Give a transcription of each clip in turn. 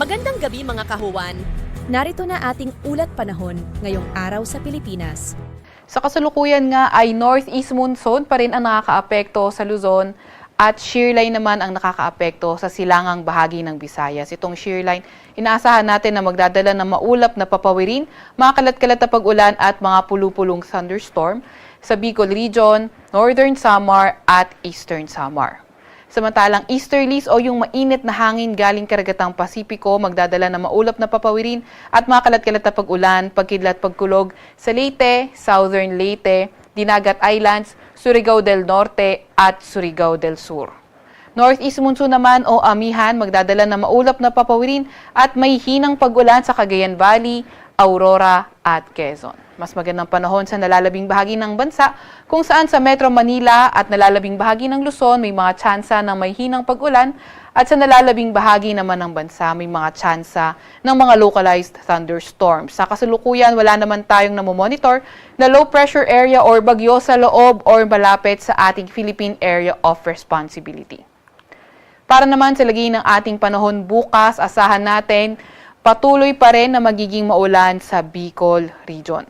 Magandang gabi mga kahuwan. Narito na ating ulat panahon ngayong araw sa Pilipinas. Sa kasalukuyan nga ay northeast monsoon pa rin ang nakakaapekto sa Luzon at shear line naman ang nakakaapekto sa silangang bahagi ng Visayas. Itong shear line, inaasahan natin na magdadala ng maulap na papawirin, mga kalat-kalat na pag-ulan at mga pulu-pulong thunderstorm sa Bicol Region, Northern Samar at Eastern Samar. Samantalang easterlies o yung mainit na hangin galing karagatang Pasipiko magdadala ng maulap na papawirin at mga kalat-kalat na pag-ulan, pagkidlat, pagkulog sa Leyte, Southern Leyte, Dinagat Islands, Surigao del Norte at Surigao del Sur. Northeast monsoon naman o amihan magdadala ng maulap na papawirin at may hinang pag-ulan sa Cagayan Valley, Aurora at Quezon. Mas magandang panahon sa nalalabing bahagi ng bansa kung saan sa Metro Manila at nalalabing bahagi ng Luzon may mga tsansa ng may hinang pag-ulan at sa nalalabing bahagi naman ng bansa may mga tsansa ng mga localized thunderstorms. Sa kasalukuyan, wala naman tayong namomonitor na low pressure area or bagyo sa loob or malapit sa ating Philippine Area of Responsibility. Para naman sa lagay ng ating panahon bukas, asahan natin patuloy pa rin na magiging maulan sa Bicol Region.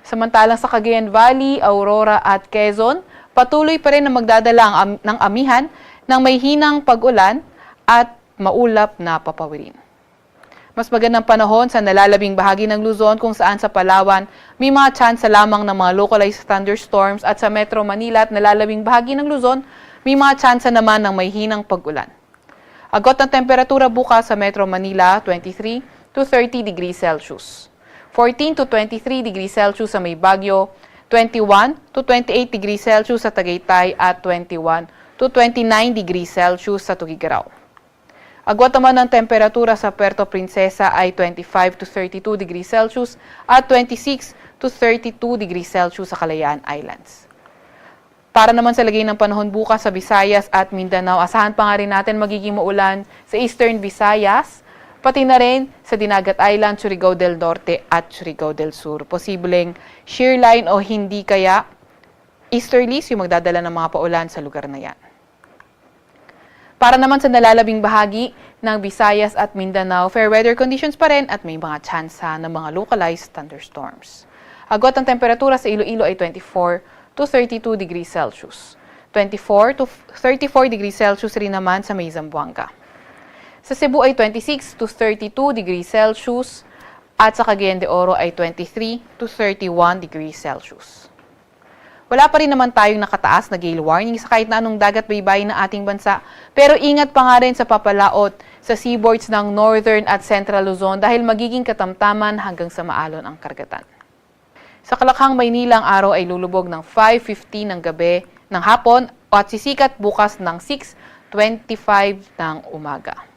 Samantalang sa Cagayan Valley, Aurora at Quezon, patuloy pa rin na magdadala ng amihan ng may hinang pag-ulan at maulap na papawirin. Mas magandang panahon sa nalalabing bahagi ng Luzon kung saan sa Palawan may mga tsansa lamang ng mga localized thunderstorms at sa Metro Manila at nalalabing bahagi ng Luzon may mga tsansa naman ng may hinang pag-ulan. Agot ng temperatura bukas sa Metro Manila, 23 to 30 degrees Celsius. 14 to 23 degrees Celsius sa may Baguio, 21 to 28 degrees Celsius sa Tagaytay at 21 to 29 degrees Celsius sa Tugigaraw. Agwat naman ng temperatura sa Puerto Princesa ay 25 to 32 degrees Celsius at 26 to 32 degrees Celsius sa Kalayaan Islands. Para naman sa lagay ng panahon bukas sa Visayas at Mindanao, asahan pa nga rin natin magiging maulan sa Eastern Visayas, pati na rin sa Dinagat Island, Surigao del Norte at Surigao del Sur. Posibleng shear line o hindi kaya easterlies yung magdadala ng mga paulan sa lugar na yan. Para naman sa nalalabing bahagi ng Visayas at Mindanao, fair weather conditions pa rin at may mga tsansa ng mga localized thunderstorms. Agot ang temperatura sa Iloilo ay 24 to 32 degrees Celsius. 24 to 34 degrees Celsius rin naman sa may Zamboanga. Sa Cebu ay 26 to 32 degrees Celsius at sa Cagayan de Oro ay 23 to 31 degrees Celsius. Wala pa rin naman tayong nakataas na gale warning sa kahit na anong dagat baybayin ng ating bansa, pero ingat pa nga rin sa papalaot sa seaboards ng Northern at Central Luzon dahil magiging katamtaman hanggang sa maalon ang karagatan. Sa Kalakhang, Maynila, ang araw ay lulubog ng 5:50 ng gabi ng hapon at sisikat bukas ng 6:25 ng umaga.